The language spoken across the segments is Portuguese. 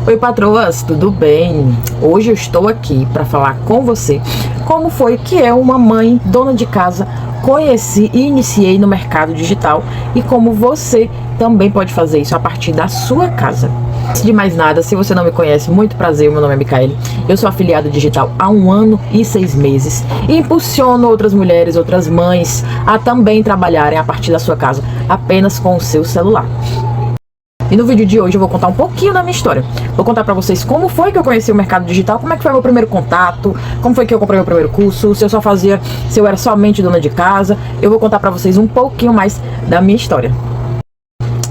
Oi, patroas, tudo bem? Hoje eu estou aqui para falar com você como foi que eu, uma mãe, dona de casa, conheci e iniciei no mercado digital e como você também pode fazer isso a partir da sua casa. Antes de mais nada, se você não me conhece, muito prazer, meu nome é Micaele. Eu sou afiliada digital há 1 ano e 6 meses e impulsiono outras mulheres, outras mães a também trabalharem a partir da sua casa, apenas com o seu celular. E no vídeo de hoje eu vou contar um pouquinho da minha história. Vou contar pra vocês como foi que eu conheci o mercado digital, como é que foi meu primeiro contato, como foi que eu comprei meu primeiro curso, se eu era somente dona de casa. Eu vou contar pra vocês um pouquinho mais da minha história.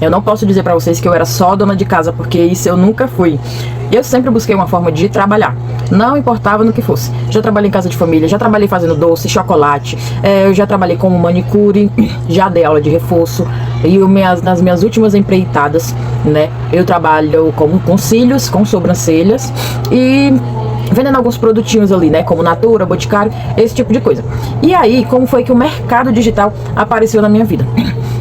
Eu não posso dizer pra vocês que eu era só dona de casa, porque isso eu nunca fui. Eu sempre busquei uma forma de trabalhar, não importava no que fosse. Já trabalhei em casa de família, já trabalhei fazendo doce, chocolate, eu já trabalhei como manicure, já dei aula de reforço. E nas minhas últimas empreitadas, né, eu trabalho com cílios, com sobrancelhas e vendendo alguns produtinhos ali, né, como Natura, Boticário, esse tipo de coisa. E aí, como foi que o mercado digital apareceu na minha vida?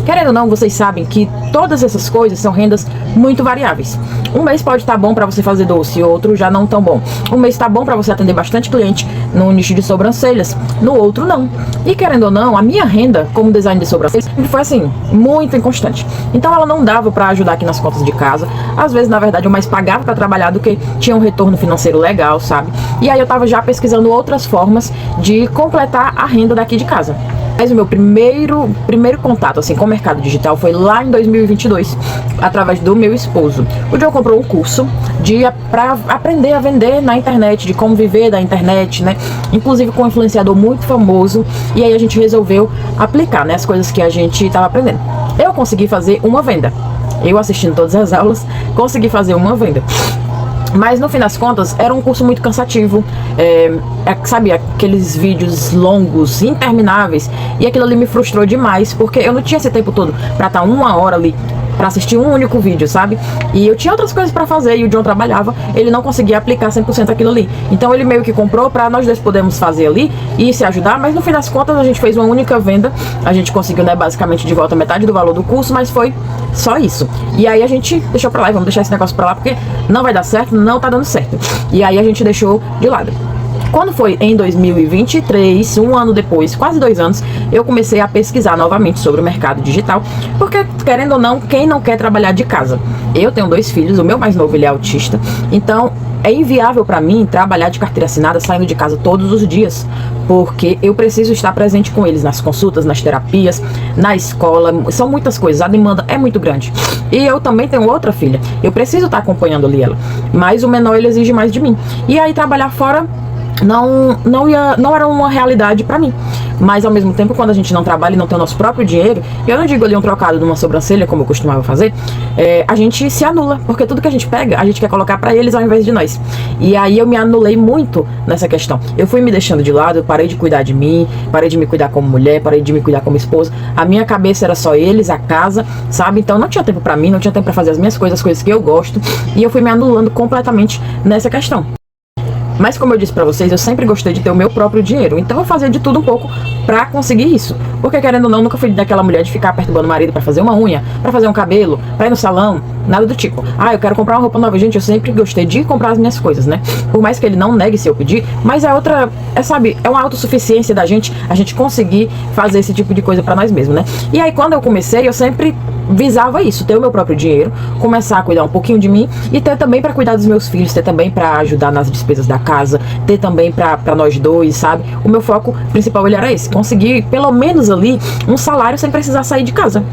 Querendo ou não, vocês sabem que todas essas coisas são rendas muito variáveis. Um mês pode estar bom para você fazer doce, outro já não tão bom. Um mês está bom para você atender bastante cliente no nicho de sobrancelhas, no outro não. E querendo ou não, a minha renda como design de sobrancelhas foi assim, muito inconstante. Então ela não dava para ajudar aqui nas contas de casa. Às vezes, na verdade, eu mais pagava para trabalhar do que tinha um retorno financeiro legal, sabe? E aí eu tava já pesquisando outras formas de completar a renda daqui de casa. Mas o meu primeiro contato assim com o mercado digital foi lá em 2022, através do meu esposo. O John comprou um curso para aprender a vender na internet, de como viver da internet, né? Inclusive com um influenciador muito famoso. E aí a gente resolveu aplicar, né, as coisas que a gente estava aprendendo. Eu consegui fazer uma venda. Eu assistindo todas as aulas, consegui fazer uma venda. Mas no fim das contas era um curso muito cansativo, sabe, aqueles vídeos longos, intermináveis, e aquilo ali me frustrou demais, porque eu não tinha esse tempo todo pra estar 1 hora ali pra assistir um único vídeo, sabe? E eu tinha outras coisas pra fazer, e o John trabalhava, ele não conseguia aplicar 100% aquilo ali. Então ele meio que comprou pra nós dois podermos fazer ali e se ajudar, mas no fim das contas a gente fez uma única venda, a gente conseguiu, né, basicamente de volta metade do valor do curso, mas foi só isso. E aí a gente deixou pra lá, e vamos deixar esse negócio pra lá, porque não vai dar certo, não tá dando certo. E aí a gente deixou de lado. Quando foi em 2023, 1 ano depois, quase 2 anos, eu comecei a pesquisar novamente sobre o mercado digital, porque, querendo ou não, quem não quer trabalhar de casa? Eu tenho 2 filhos, o meu mais novo ele é autista, então é inviável para mim trabalhar de carteira assinada saindo de casa todos os dias, porque eu preciso estar presente com eles nas consultas, nas terapias, na escola, são muitas coisas, a demanda é muito grande. E eu também tenho outra filha, eu preciso estar acompanhando ali ela, mas o menor ele exige mais de mim. E aí trabalhar fora não era uma realidade pra mim. Mas ao mesmo tempo, quando a gente não trabalha e não tem o nosso próprio dinheiro, eu não digo ali um trocado de uma sobrancelha, como eu costumava fazer, a gente se anula, porque tudo que a gente pega, a gente quer colocar pra eles ao invés de nós. E aí eu me anulei muito nessa questão. Eu fui me deixando de lado, eu parei de cuidar de mim, parei de me cuidar como mulher, parei de me cuidar como esposa. A minha cabeça era só eles, a casa, sabe? Então não tinha tempo pra mim, não tinha tempo pra fazer as minhas coisas, as coisas que eu gosto, e eu fui me anulando completamente nessa questão. Mas como eu disse pra vocês, eu sempre gostei de ter o meu próprio dinheiro. Então eu fazia de tudo um pouco pra conseguir isso. Porque querendo ou não, nunca fui daquela mulher de ficar perturbando o marido pra fazer uma unha, pra fazer um cabelo, pra ir no salão, nada do tipo. Ah, eu quero comprar uma roupa nova. Gente, eu sempre gostei de comprar as minhas coisas, né? Por mais que ele não negue se eu pedir, mas sabe, é uma autossuficiência da gente, a gente conseguir fazer esse tipo de coisa pra nós mesmos, né? E aí quando eu comecei, eu sempre visava isso, ter o meu próprio dinheiro, começar a cuidar um pouquinho de mim e ter também para cuidar dos meus filhos, ter também para ajudar nas despesas da casa, ter também para nós dois, sabe? O meu foco principal ele era esse, conseguir pelo menos ali um salário sem precisar sair de casa.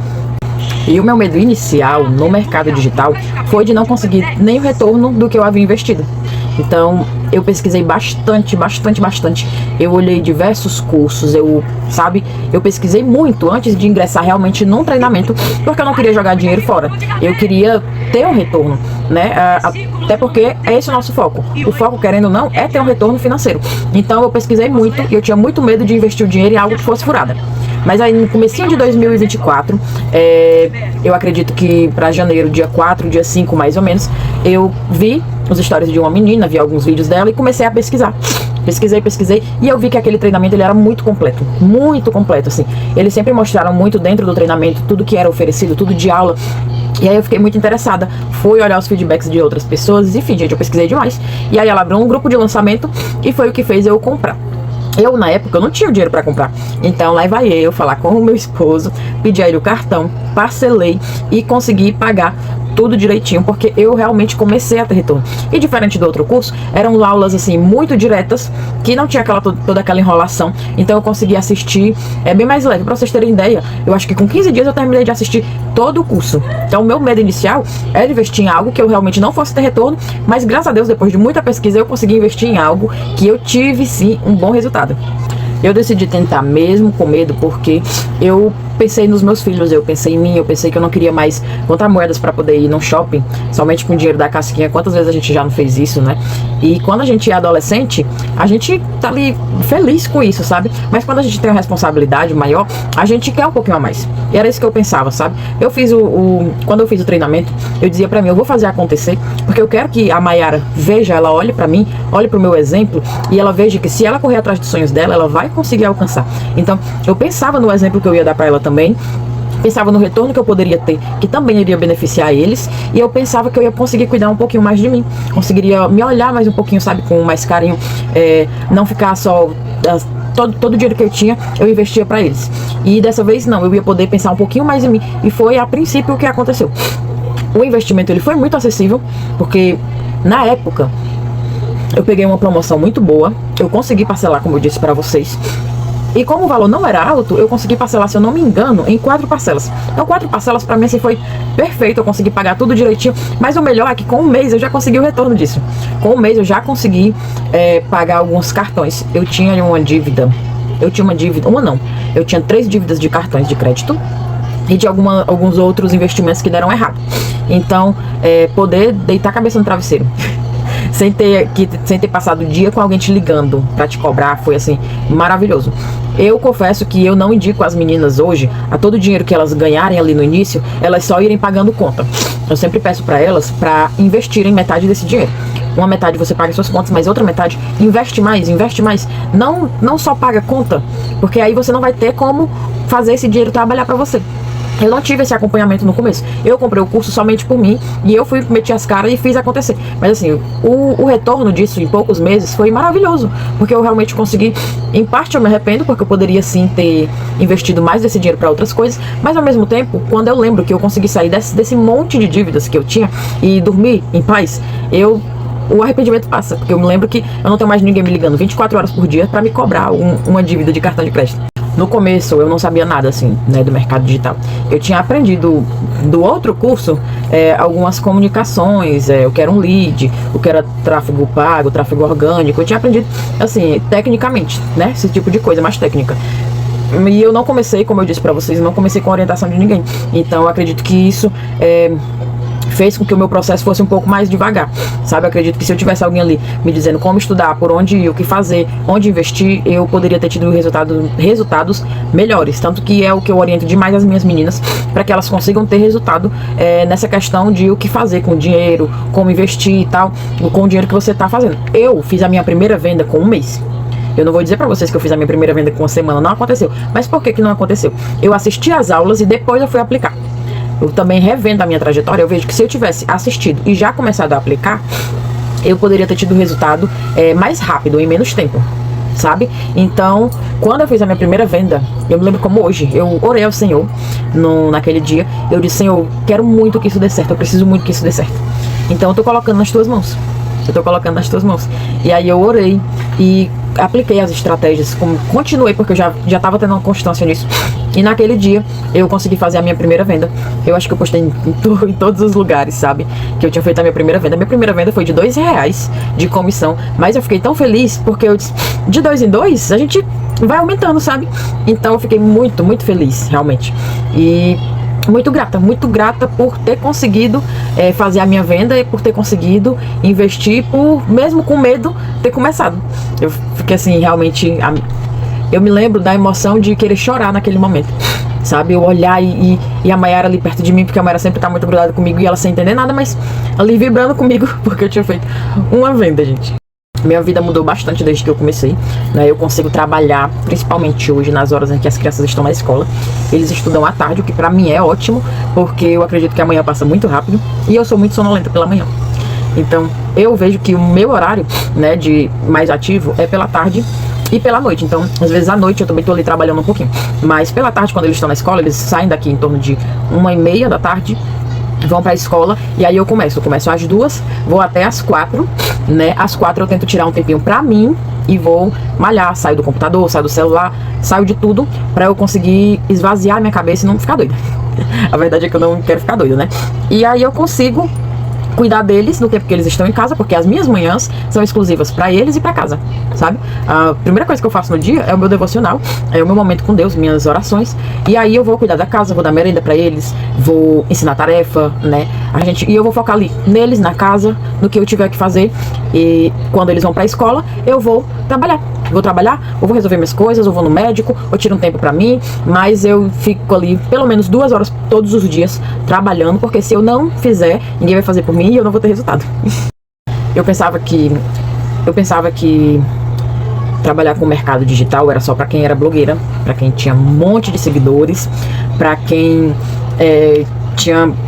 E o meu medo inicial no mercado digital foi de não conseguir nem o retorno do que eu havia investido. Então, eu pesquisei bastante. Eu olhei diversos cursos, eu pesquisei muito antes de ingressar realmente num treinamento, porque eu não queria jogar dinheiro fora. Eu queria ter um retorno, né? Até porque é esse o nosso foco. O foco, querendo ou não, é ter um retorno financeiro. Então, eu pesquisei muito e eu tinha muito medo de investir o dinheiro em algo que fosse furada. Mas aí no comecinho de 2024, eu acredito que para janeiro, dia 4, dia 5 mais ou menos, eu vi os stories de uma menina, vi alguns vídeos dela e comecei a pesquisar. pesquisei, e eu vi que aquele treinamento ele era muito completo, assim. Eles sempre mostraram muito dentro do treinamento, tudo que era oferecido, tudo de aula. E aí eu fiquei muito interessada, fui olhar os feedbacks de outras pessoas, enfim, gente, eu pesquisei demais. E aí ela abriu um grupo de lançamento e foi o que fez eu comprar. Eu, na época, eu não tinha o dinheiro para comprar. Então, lá vai eu falar com o meu esposo, pedir a ele o cartão, parcelei e consegui pagar tudo direitinho, porque eu realmente comecei a ter retorno. E diferente do outro curso, eram aulas, assim, muito diretas, que não tinha toda aquela enrolação. Então, eu consegui assistir, bem mais leve. Pra vocês terem ideia, eu acho que com 15 dias eu terminei de assistir todo o curso. Então, o meu medo inicial era investir em algo que eu realmente não fosse ter retorno, mas graças a Deus, depois de muita pesquisa, eu consegui investir em algo que eu tive, sim, um bom resultado. Eu decidi tentar mesmo com medo, porque eu pensei nos meus filhos, eu pensei em mim, eu pensei que eu não queria mais contar moedas para poder ir no shopping, somente com o dinheiro da casquinha. Quantas vezes a gente já não fez isso, né? E quando a gente é adolescente, a gente tá ali feliz com isso, sabe? Mas quando a gente tem uma responsabilidade maior, a gente quer um pouquinho a mais. E era isso que eu pensava, sabe? Eu fiz quando eu fiz o treinamento, eu dizia pra mim, eu vou fazer acontecer, porque eu quero que a Mayara veja, ela olhe pra mim, olhe pro meu exemplo, e ela veja que se ela correr atrás dos sonhos dela, ela vai conseguir alcançar. Então, eu pensava no exemplo que eu ia dar pra ela também, pensava no retorno que eu poderia ter, que também iria beneficiar eles, e eu pensava que eu ia conseguir cuidar um pouquinho mais de mim, conseguiria me olhar mais um pouquinho, sabe, com mais carinho, não ficar só todo o dinheiro que eu tinha, eu investia pra eles. E dessa vez não, eu ia poder pensar um pouquinho mais em mim, e foi a princípio o que aconteceu. O investimento ele foi muito acessível, porque na época eu peguei uma promoção muito boa, eu consegui parcelar, como eu disse pra vocês. E como o valor não era alto, eu consegui parcelar, se eu não me engano, em 4 parcelas. Então 4 parcelas pra mim assim foi perfeito, eu consegui pagar tudo direitinho. Mas o melhor é que com um mês eu já consegui o retorno disso. Com um mês eu já consegui pagar alguns cartões. Eu tinha uma dívida, eu tinha 3 dívidas de cartões de crédito e de alguns outros investimentos que deram errado. Então, poder deitar a cabeça no travesseiro sem ter passado o dia com alguém te ligando pra te cobrar, foi assim, maravilhoso. Eu confesso que eu não indico as meninas hoje, a todo o dinheiro que elas ganharem ali no início, elas só irem pagando conta. Eu sempre peço pra elas pra investirem metade desse dinheiro. Uma metade você paga suas contas, mas outra metade investe mais. Não só paga conta, porque aí você não vai ter como fazer esse dinheiro trabalhar pra você. Eu não tive esse acompanhamento no começo. Eu comprei o curso somente por mim e eu fui meter as caras e fiz acontecer. Mas assim, o retorno disso em poucos meses foi maravilhoso, porque eu realmente consegui. Em parte eu me arrependo, porque eu poderia sim ter investido mais desse dinheiro para outras coisas, mas ao mesmo tempo, quando eu lembro que eu consegui sair desse monte de dívidas que eu tinha e dormir em paz, o arrependimento passa, porque eu me lembro que eu não tenho mais ninguém me ligando 24 horas por dia para me cobrar uma dívida de cartão de crédito. No começo eu não sabia nada assim, né, do mercado digital. Eu tinha aprendido do outro curso algumas comunicações, o que era um lead, o que era tráfego pago, tráfego orgânico. Eu tinha aprendido assim, tecnicamente, né, esse tipo de coisa, mais técnica. E eu não comecei, como eu disse pra vocês, não comecei com orientação de ninguém. Então eu acredito que isso fez com que o meu processo fosse um pouco mais devagar, sabe? Eu acredito que se eu tivesse alguém ali me dizendo como estudar, por onde ir, o que fazer, onde investir, eu poderia ter tido resultados melhores. Tanto que é o que eu oriento demais as minhas meninas, para que elas consigam ter resultado nessa questão de o que fazer com o dinheiro, como investir e tal, com o dinheiro que você está fazendo. Eu fiz a minha primeira venda com um mês. Eu não vou dizer pra vocês que eu fiz a minha primeira venda com uma semana, não aconteceu. Mas por que não aconteceu? Eu assisti às aulas e depois eu fui aplicar. Eu também revendo a minha trajetória, eu vejo que se eu tivesse assistido e já começado a aplicar, eu poderia ter tido resultado mais rápido, em menos tempo, sabe? Então, quando eu fiz a minha primeira venda, eu me lembro como hoje, eu orei ao Senhor naquele dia, eu disse: Senhor, quero muito que isso dê certo, eu preciso muito que isso dê certo. Então eu tô colocando nas tuas mãos. E aí eu orei e apliquei as estratégias, continuei, porque eu já estava tendo uma constância nisso. E naquele dia eu consegui fazer a minha primeira venda. Eu acho que eu postei em todos os lugares, sabe, que eu tinha feito a minha primeira venda. Minha primeira venda foi de R$2 de comissão, mas eu fiquei tão feliz, porque eu disse, de 2 em 2 a gente vai aumentando, sabe? Então eu fiquei muito, muito feliz, realmente. E muito grata por ter conseguido fazer a minha venda e por ter conseguido investir, mesmo com medo, ter começado. Eu fiquei assim, realmente, eu me lembro da emoção de querer chorar naquele momento, sabe? Eu olhar e a Mayara ali perto de mim, porque a Mayara sempre tá muito grudada comigo e ela sem entender nada, mas ali vibrando comigo, porque eu tinha feito uma venda, gente. Minha vida mudou bastante desde que eu comecei, né? Eu consigo trabalhar, principalmente hoje, nas horas em que as crianças estão na escola. Eles estudam à tarde, o que pra mim é ótimo, porque eu acredito que a manhã passa muito rápido e eu sou muito sonolenta pela manhã. Então, eu vejo que o meu horário, né, de mais ativo é pela tarde e pela noite. Então, às vezes à noite eu também tô ali trabalhando um pouquinho. Mas pela tarde, quando eles estão na escola, eles saem daqui em torno de 1h30 da tarde, vão pra escola, e aí eu começo às 2, vou até às 4, né? Às 4 eu tento tirar um tempinho pra mim e vou malhar, saio do computador, saio do celular, saio de tudo pra eu conseguir esvaziar a minha cabeça e não ficar doida. A verdade é que eu não quero ficar doida, né? E aí eu consigo cuidar deles no tempo que eles estão em casa, porque as minhas manhãs são exclusivas para eles e para casa, sabe? A primeira coisa que eu faço no dia é o meu devocional, é o meu momento com Deus, minhas orações, e aí eu vou cuidar da casa, vou dar merenda para eles, vou ensinar tarefa, né? E eu vou focar ali neles, na casa, no que eu tiver que fazer, e quando eles vão para a escola, eu vou trabalhar. Vou trabalhar, ou vou resolver minhas coisas, ou vou no médico, ou tiro um tempo pra mim, mas eu fico ali pelo menos 2 horas todos os dias trabalhando, porque se eu não fizer, ninguém vai fazer por mim e eu não vou ter resultado. Eu pensava que trabalhar com o mercado digital era só pra quem era blogueira, pra quem tinha um monte de seguidores, pra quem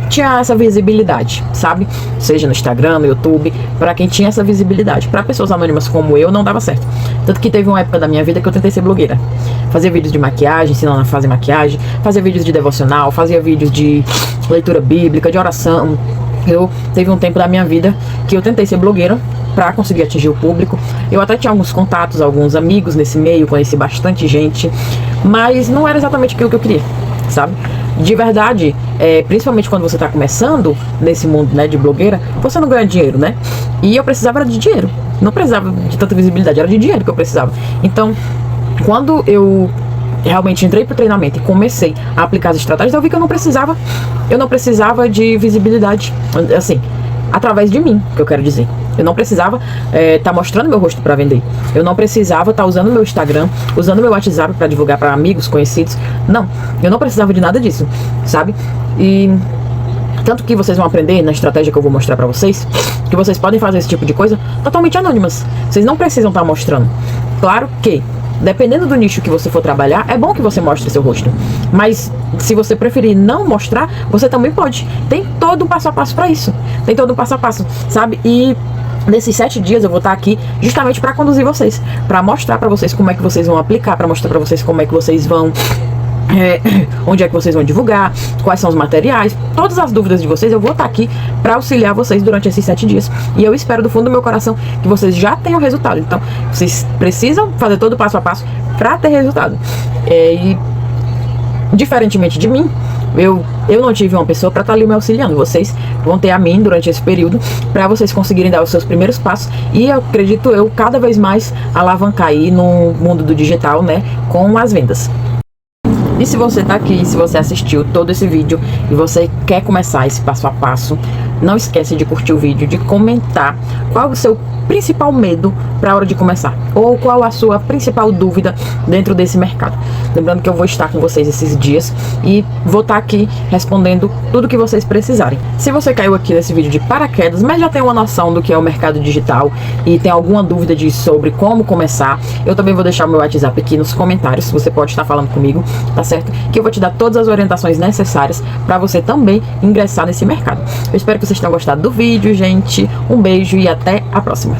tinha essa visibilidade, sabe? Seja no Instagram, no YouTube, pra quem tinha essa visibilidade. Pra pessoas anônimas como eu, não dava certo. Tanto que teve uma época da minha vida que eu tentei ser blogueira. Fazia vídeos de maquiagem, ensinando a fazer maquiagem, fazia vídeos de devocional, fazia vídeos de leitura bíblica, de oração. Teve um tempo da minha vida que eu tentei ser blogueira pra conseguir atingir o público. Eu até tinha alguns contatos, alguns amigos nesse meio, conheci bastante gente, mas não era exatamente aquilo que eu queria, sabe? De verdade, principalmente quando você tá começando nesse mundo, né, de blogueira, você não ganha dinheiro, né? E eu precisava de dinheiro, não precisava de tanta visibilidade, era de dinheiro que eu precisava. Então, quando eu realmente entrei pro treinamento e comecei a aplicar as estratégias, eu vi que eu não precisava de visibilidade, assim, através de mim, que eu quero dizer. Eu não precisava tá mostrando meu rosto para vender. Eu não precisava estar usando meu Instagram, usando meu WhatsApp para divulgar para amigos, conhecidos. Não, eu não precisava de nada disso, sabe? E tanto que vocês vão aprender na estratégia que eu vou mostrar para vocês, que vocês podem fazer esse tipo de coisa totalmente anônimas. Vocês não precisam estar mostrando. Claro que, dependendo do nicho que você for trabalhar, é bom que você mostre seu rosto. Mas se você preferir não mostrar, você também pode. Tem todo um passo a passo para isso. Tem todo um passo a passo, sabe? E nesses 7 dias eu vou estar aqui justamente para conduzir vocês, para mostrar para vocês como é que vocês vão aplicar, para mostrar para vocês como é que vocês vão onde é que vocês vão divulgar, quais são os materiais, todas as dúvidas de vocês. Eu vou estar aqui para auxiliar vocês durante esses 7 dias, e eu espero do fundo do meu coração que vocês já tenham resultado. Então vocês precisam fazer todo o passo a passo para ter resultado, e diferentemente de mim, eu não tive uma pessoa para estar ali me auxiliando. Vocês vão ter a mim durante esse período para vocês conseguirem dar os seus primeiros passos, e eu acredito cada vez mais alavancar aí no mundo do digital, né, com as vendas. E se você tá aqui, se você assistiu todo esse vídeo e você quer começar esse passo a passo, não esquece de curtir o vídeo, de comentar qual o seu principal medo para a hora de começar, ou qual a sua principal dúvida dentro desse mercado. Lembrando que eu vou estar com vocês esses dias e vou estar aqui respondendo tudo que vocês precisarem. Se você caiu aqui nesse vídeo de paraquedas, mas já tem uma noção do que é o mercado digital e tem alguma dúvida sobre como começar, eu também vou deixar o meu WhatsApp aqui nos comentários. Você pode estar falando comigo, tá certo? Que eu vou te dar todas as orientações necessárias para você também ingressar nesse mercado. Eu espero que vocês tenham gostado do vídeo, gente. Um beijo e até a próxima.